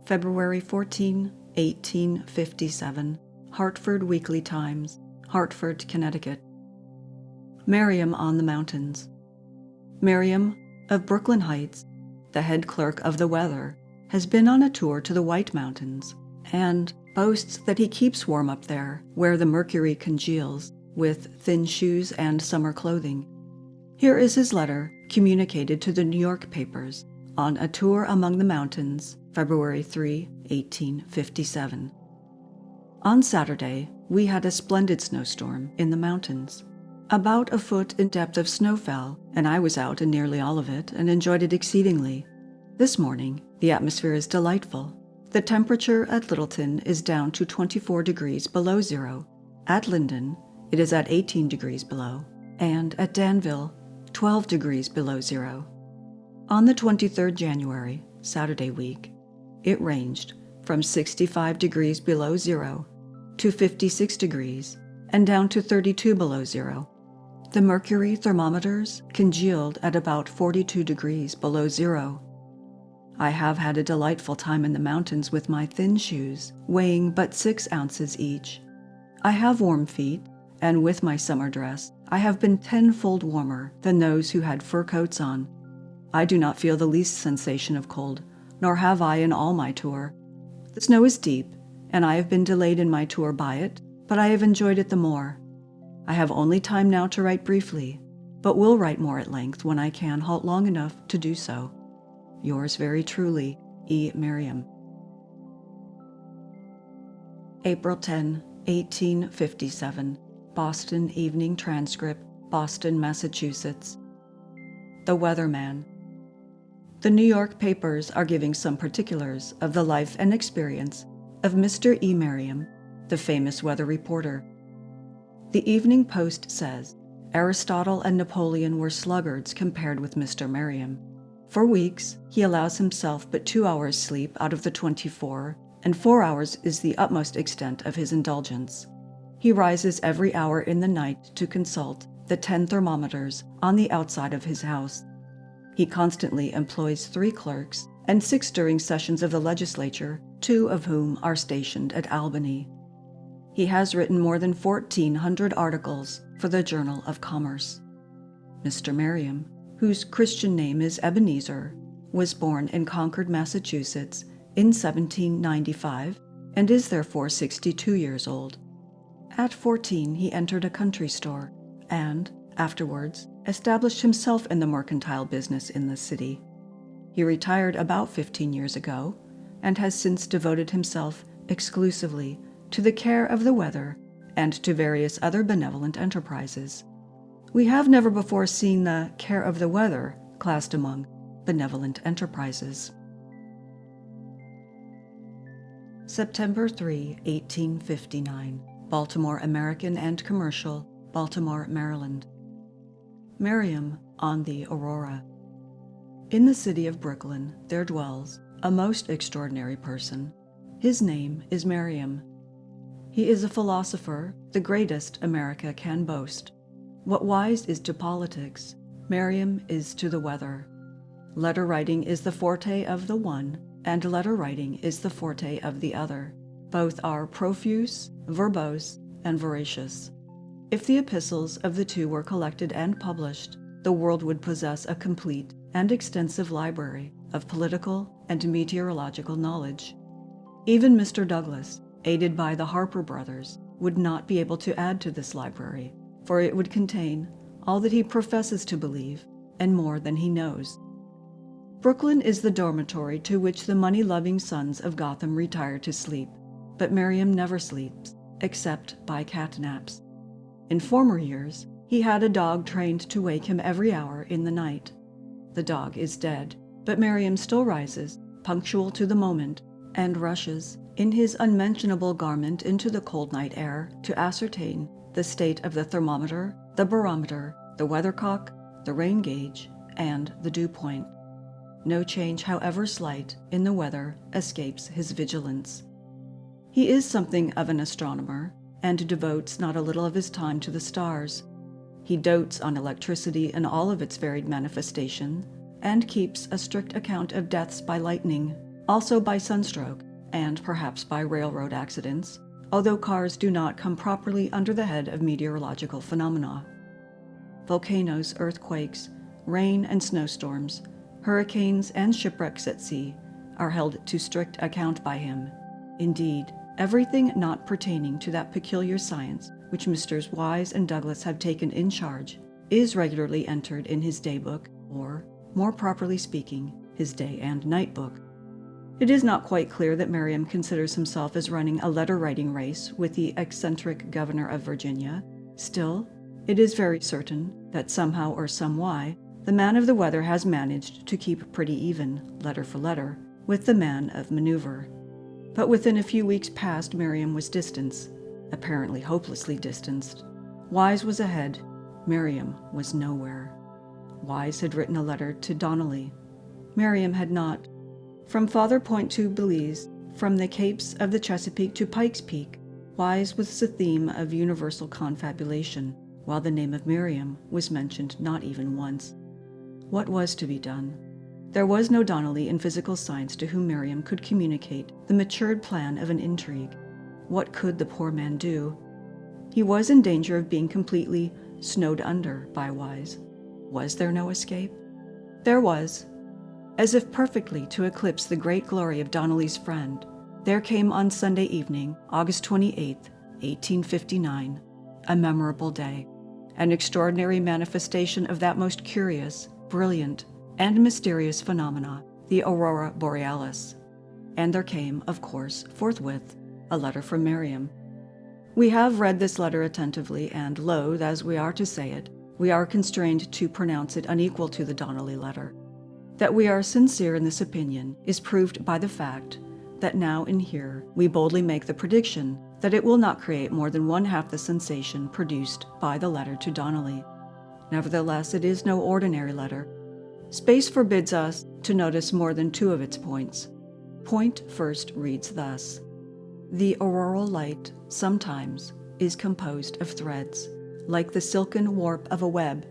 February 14, 1857, Hartford Weekly Times, Hartford, Connecticut. Meriam on the Mountains. Meriam, of Brooklyn Heights, the head clerk of the weather, has been on a tour to the White Mountains and boasts that he keeps warm up there, where the mercury congeals, with thin shoes and summer clothing. Here is his letter, communicated to the New York papers, on a tour among the mountains, February 3, 1857. On Saturday, we had a splendid snowstorm in the mountains. About a foot in depth of snow fell, and I was out in nearly all of it and enjoyed it exceedingly. This morning, the atmosphere is delightful. The temperature at Littleton is down to 24 degrees below zero. At Linden, it is at 18 degrees below, and at Danville, 12 degrees below zero. On the 23rd January, Saturday week, it ranged from 65 degrees below zero to 56 degrees and down to 32 below zero. The mercury thermometers congealed at about 42 degrees below zero. I have had a delightful time in the mountains with my thin shoes, weighing but 6 ounces each. I have warm feet, and with my summer dress, I have been 10-fold warmer than those who had fur coats on. I do not feel the least sensation of cold, nor have I in all my tour. The snow is deep, and I have been delayed in my tour by it, but I have enjoyed it the more. I have only time now to write briefly, but will write more at length when I can halt long enough to do so. Yours very truly, E. Meriam. April 10, 1857, Boston Evening Transcript, Boston, Massachusetts. The Weatherman. The New York papers are giving some particulars of the life and experience of Mr. E. Meriam, the famous weather reporter. The Evening Post says, Aristotle and Napoleon were sluggards compared with Mr. Meriam. For weeks, he allows himself but 2 hours sleep out of the 24, and 4 hours is the utmost extent of his indulgence. He rises every hour in the night to consult the 10 thermometers on the outside of his house. He constantly employs 3 clerks and 6 during sessions of the legislature, 2 of whom are stationed at Albany. He has written more than 1,400 articles for the Journal of Commerce. Mr. Meriam, whose Christian name is Ebenezer, was born in Concord, Massachusetts in 1795 and is therefore 62 years old. At 14, he entered a country store and, afterwards, established himself in the mercantile business in the city. He retired about 15 years ago and has since devoted himself exclusively to the care of the weather and to various other benevolent enterprises. We have never before seen the care of the weather classed among benevolent enterprises. September 3, 1859, Baltimore American and Commercial, Baltimore, Maryland. Meriam on the Aurora. In the city of Brooklyn there dwells a most extraordinary person. His name is Meriam. He is a philosopher, the greatest America can boast. What wise is to politics, Meriam is to the weather. Letter writing is the forte of the one, and letter writing is the forte of the other. Both are profuse, verbose, and veracious. If the epistles of the two were collected and published, the world would possess a complete and extensive library of political and meteorological knowledge. Even Mr. Douglas, aided by the Harper brothers, would not be able to add to this library, for it would contain all that he professes to believe and more than he knows. Brooklyn is the dormitory to which the money-loving sons of Gotham retire to sleep, but Meriam never sleeps, except by cat naps. In former years, he had a dog trained to wake him every hour in the night. The dog is dead, but Meriam still rises, punctual to the moment, and rushes in his unmentionable garment into the cold night air to ascertain the state of the thermometer, the barometer, the weathercock, the rain gauge, and the dew point. No change, however slight, in the weather escapes his vigilance. He is something of an astronomer, and devotes not a little of his time to the stars. He dotes on electricity in all of its varied manifestation, and keeps a strict account of deaths by lightning, also by sunstroke, and perhaps by railroad accidents, although cars do not come properly under the head of meteorological phenomena. Volcanoes, earthquakes, rain and snowstorms, hurricanes and shipwrecks at sea are held to strict account by him. Indeed, everything not pertaining to that peculiar science which Messrs. Wise and Douglas have taken in charge is regularly entered in his daybook, or, more properly speaking, his day and night book. It is not quite clear that Meriam considers himself as running a letter-writing race with the eccentric governor of Virginia. Still, it is very certain that somehow or somewhy, the man of the weather has managed to keep pretty even, letter for letter, with the man of maneuver. But within a few weeks past, Meriam was distanced, apparently hopelessly distanced. Wise was ahead. Meriam was nowhere. Wise had written a letter to Donnelly. Meriam had not. From Father Point to Belize, from the capes of the Chesapeake to Pike's Peak, Wise was the theme of universal confabulation, while the name of Meriam was mentioned not even once. What was to be done? There was no Donnelly in physical science to whom Meriam could communicate the matured plan of an intrigue. What could the poor man do? He was in danger of being completely snowed under by Wise. Was there no escape? There was. As if perfectly to eclipse the great glory of Donnelly's friend, there came on Sunday evening, August 28, 1859, a memorable day, an extraordinary manifestation of that most curious, brilliant, and mysterious phenomena, the Aurora Borealis. And there came, of course, forthwith, a letter from Meriam. We have read this letter attentively, and loath as we are to say it, we are constrained to pronounce it unequal to the Donnelly letter. That we are sincere in this opinion is proved by the fact that now and here we boldly make the prediction that it will not create more than one half the sensation produced by the letter to Donnelly. Nevertheless, it is no ordinary letter. Space forbids us to notice more than two of its points. Point first reads thus: "The auroral light sometimes is composed of threads, like the silken warp of a web.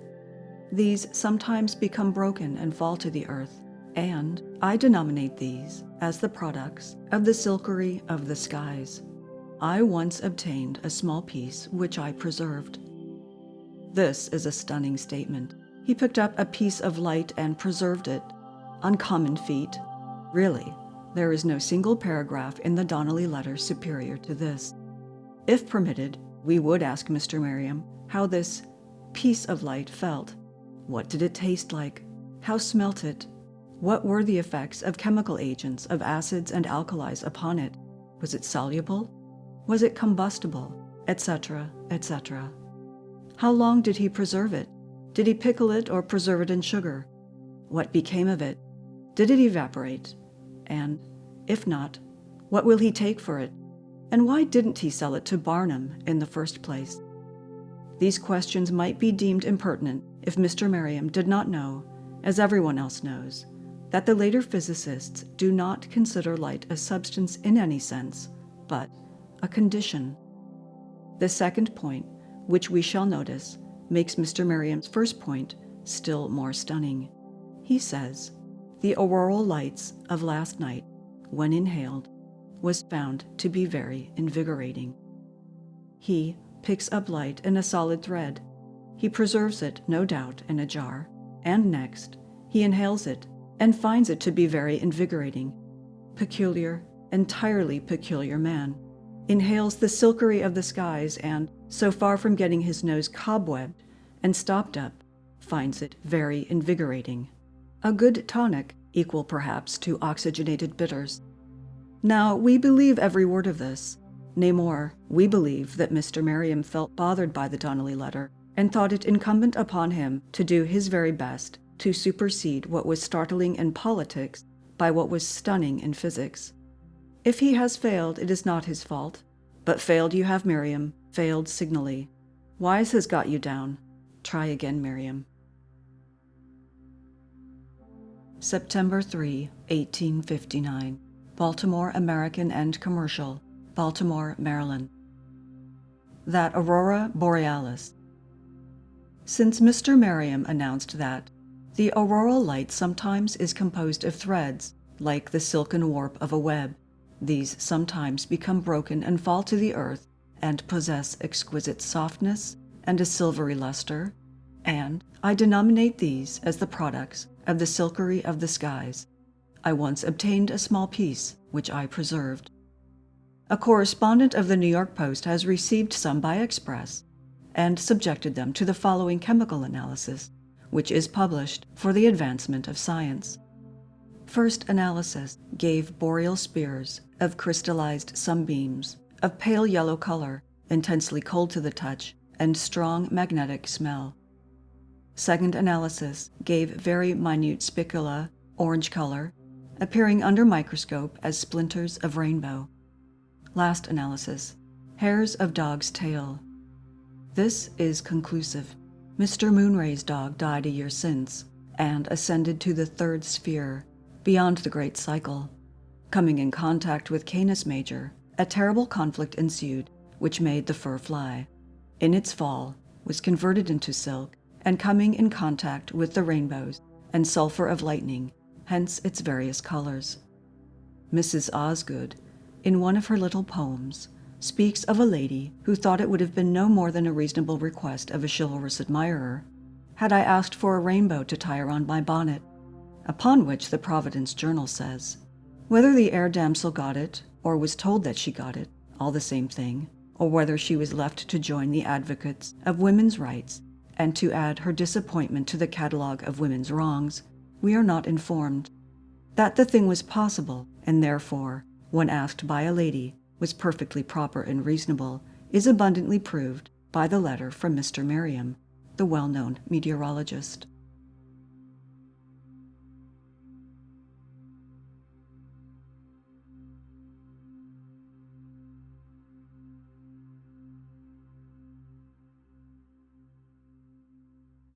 These sometimes become broken and fall to the earth, and I denominate these as the products of the silkery of the skies. I once obtained a small piece which I preserved." This is a stunning statement. He picked up a piece of light and preserved it. Uncommon feat. Really, there is no single paragraph in the Donnelly letter superior to this. If permitted, we would ask Mr. Meriam how this piece of light felt. What did it taste like? How smelt it? What were the effects of chemical agents, of acids and alkalis upon it? Was it soluble? Was it combustible? Etc., etc. How long did he preserve it? Did he pickle it or preserve it in sugar? What became of it? Did it evaporate? And, if not, what will he take for it? And why didn't he sell it to Barnum in the first place? These questions might be deemed impertinent if Mr. Meriam did not know, as everyone else knows, that the later physicists do not consider light a substance in any sense, but a condition. The second point, which we shall notice, makes Mr. Meriam's first point still more stunning. He says, "The auroral lights of last night, when inhaled, was found to be very invigorating." He picks up light in a solid thread. He preserves it, no doubt, in a jar, and next, he inhales it and finds it to be very invigorating. Peculiar, entirely peculiar man. Inhales the silkery of the skies and, so far from getting his nose cobwebbed and stopped up, finds it very invigorating. A good tonic, equal perhaps to oxygenated bitters. Now, we believe every word of this. Nay more, we believe that Mr. Meriam felt bothered by the Donnelly letter and thought it incumbent upon him to do his very best to supersede what was startling in politics by what was stunning in physics. If he has failed, it is not his fault. But failed you have, Meriam, failed signally. Wise has got you down. Try again, Meriam. September 3, 1859. Baltimore American and Commercial, Baltimore, Maryland. That Aurora Borealis. Since Mr. Meriam announced that the auroral light sometimes is composed of threads, like the silken warp of a web. These sometimes become broken and fall to the earth, and possess exquisite softness and a silvery luster, and I denominate these as the products of the silkery of the skies. I once obtained a small piece, which I preserved. A correspondent of the New York Post has received some by express, and subjected them to the following chemical analysis, which is published for the advancement of science. First analysis gave boreal spears of crystallized sunbeams of pale yellow color, intensely cold to the touch, and strong magnetic smell. Second analysis gave very minute spicula, orange color, appearing under microscope as splinters of rainbow. Last analysis, hairs of dog's tail. This is conclusive. Mr. Moonray's dog died a year since, and ascended to the third sphere, beyond the great cycle. Coming in contact with Canis Major, a terrible conflict ensued, which made the fur fly. In its fall, was converted into silk, and coming in contact with the rainbows and sulphur of lightning, hence its various colors. Mrs. Osgood, in one of her little poems, speaks of a lady who thought it would have been no more than a reasonable request of a chivalrous admirer had I asked for a rainbow to tie around my bonnet, upon which the Providence Journal says, whether the air damsel got it, or was told that she got it, all the same thing, or whether she was left to join the advocates of women's rights and to add her disappointment to the catalogue of women's wrongs, we are not informed. That the thing was possible, and therefore, when asked by a lady, was perfectly proper and reasonable, is abundantly proved by the letter from Mr. Meriam, the well-known meteorologist.